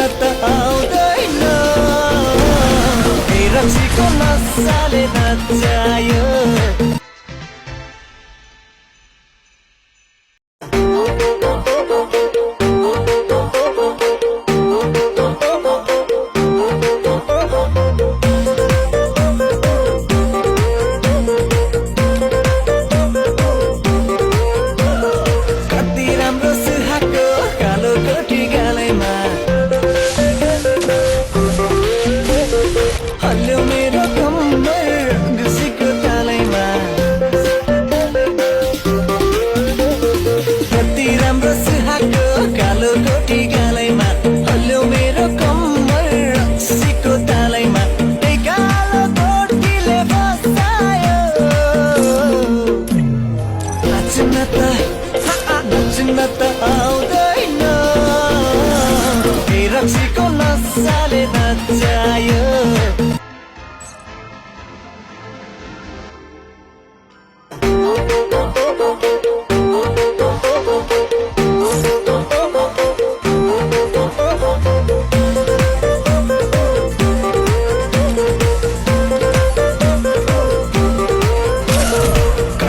त आउँदैन रक्सीको नसाले नचायो त आउँदैन रक्सीको नसाले नचायो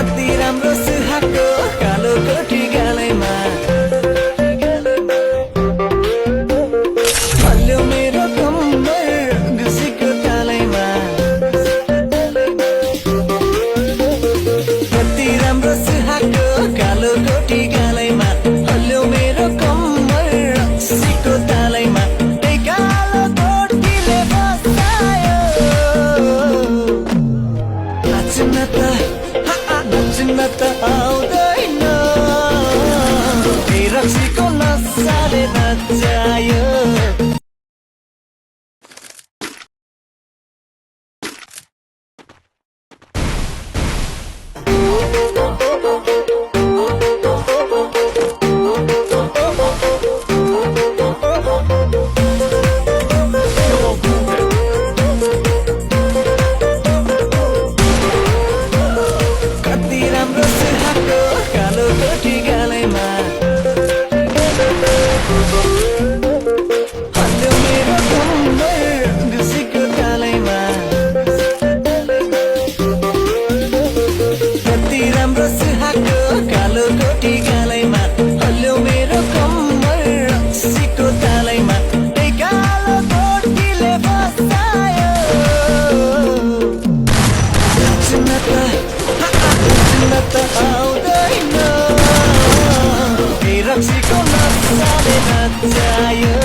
कति राम्रो सुहाएको कालो कोठी गालैमा कालो कोठी गालैमा हल्यो मेरो कम्मर रक्सीको तालैमा त्यही कालो कोठीले बसायो नाच्न त आउँदैन रक्सीको नसाले नचायो कालो कोठी गालैमा हल्यो मेरो कम्मर घुसीको तालैमा कति राम्रो सुहाएको कालो कोठी गालैमा हल्यो मेरो कम्मर रक्सीको तालैमा त्यही कालो कोठीले बसायो नाच्न त आउँदैन रक्सीको नसाले नचायो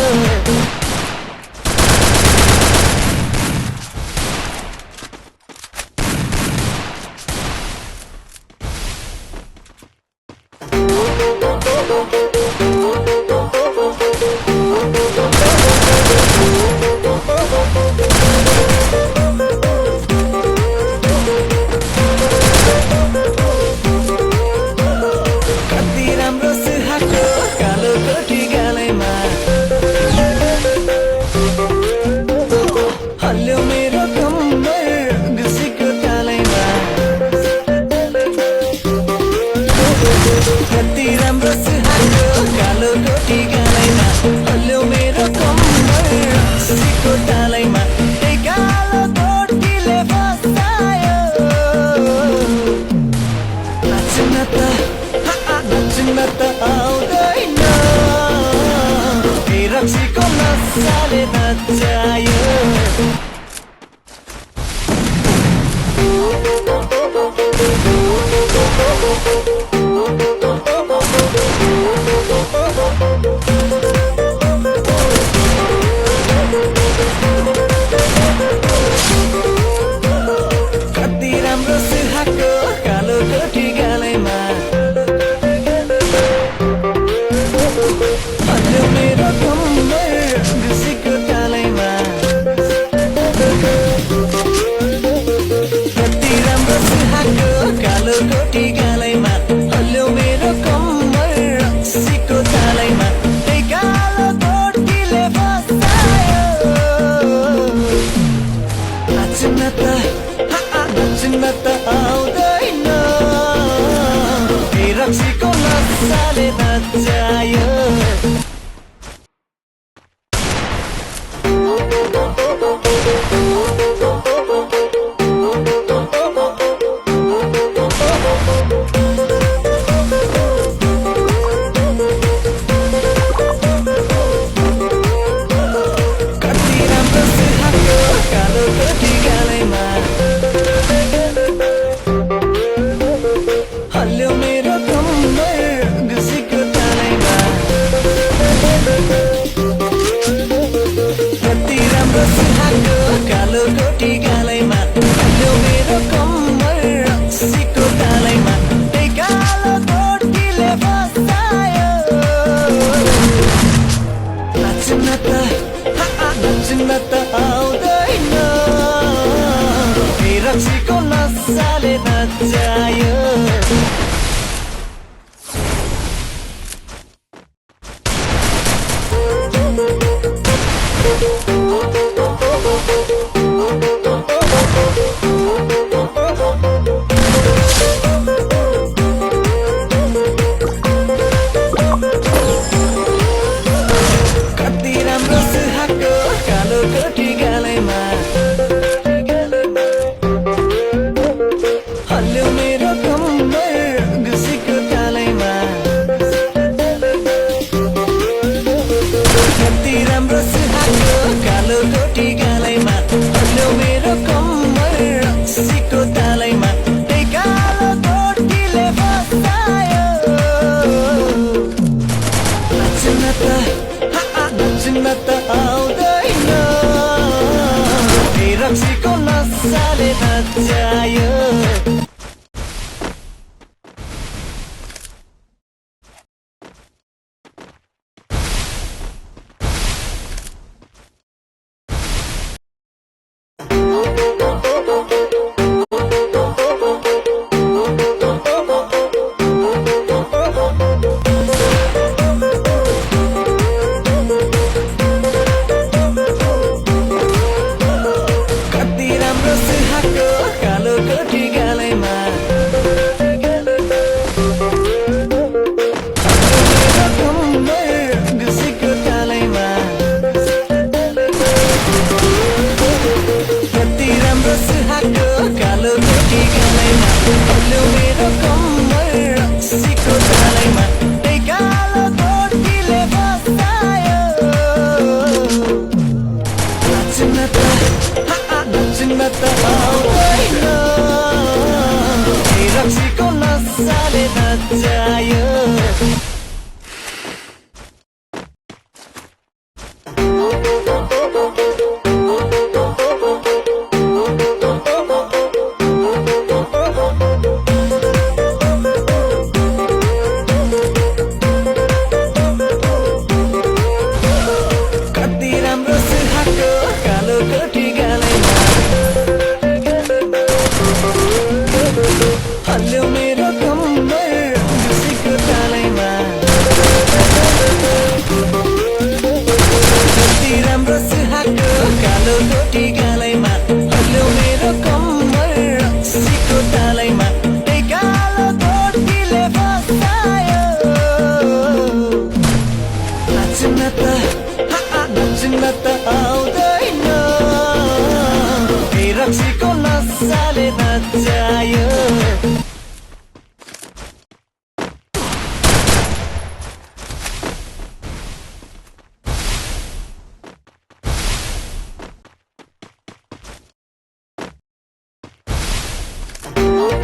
कालो कोठी गालैमा हल्यो मेरो कम्मर घुसीको तालैमा कति राम्रो सुहाएको कालो कोठी गालैमा हल्यो मेरो कम्मर घुसीको तालैमा त्यही कालो कोठीले बसायो नाच्न त आउँदैन रक्सीको नसाले नचायो कति राम्रो सुहाएको कालो कोठी गालैमा हल्यो मेरो कम्मर घुसीको तालैमा कति राम्रो सुहाएको कालो कोठी गालैमा हल्यो मेरो कम्मर रक्सीको तालैमा त्यही कालो कोठीले बसायो नाच्न त आउँदैन रक्सीको नसाले नचायो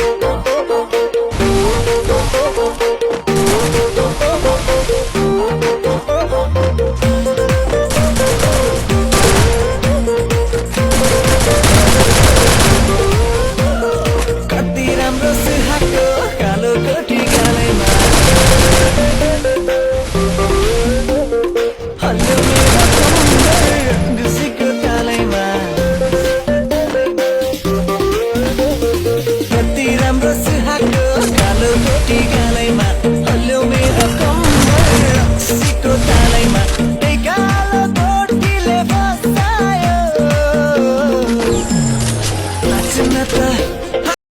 रे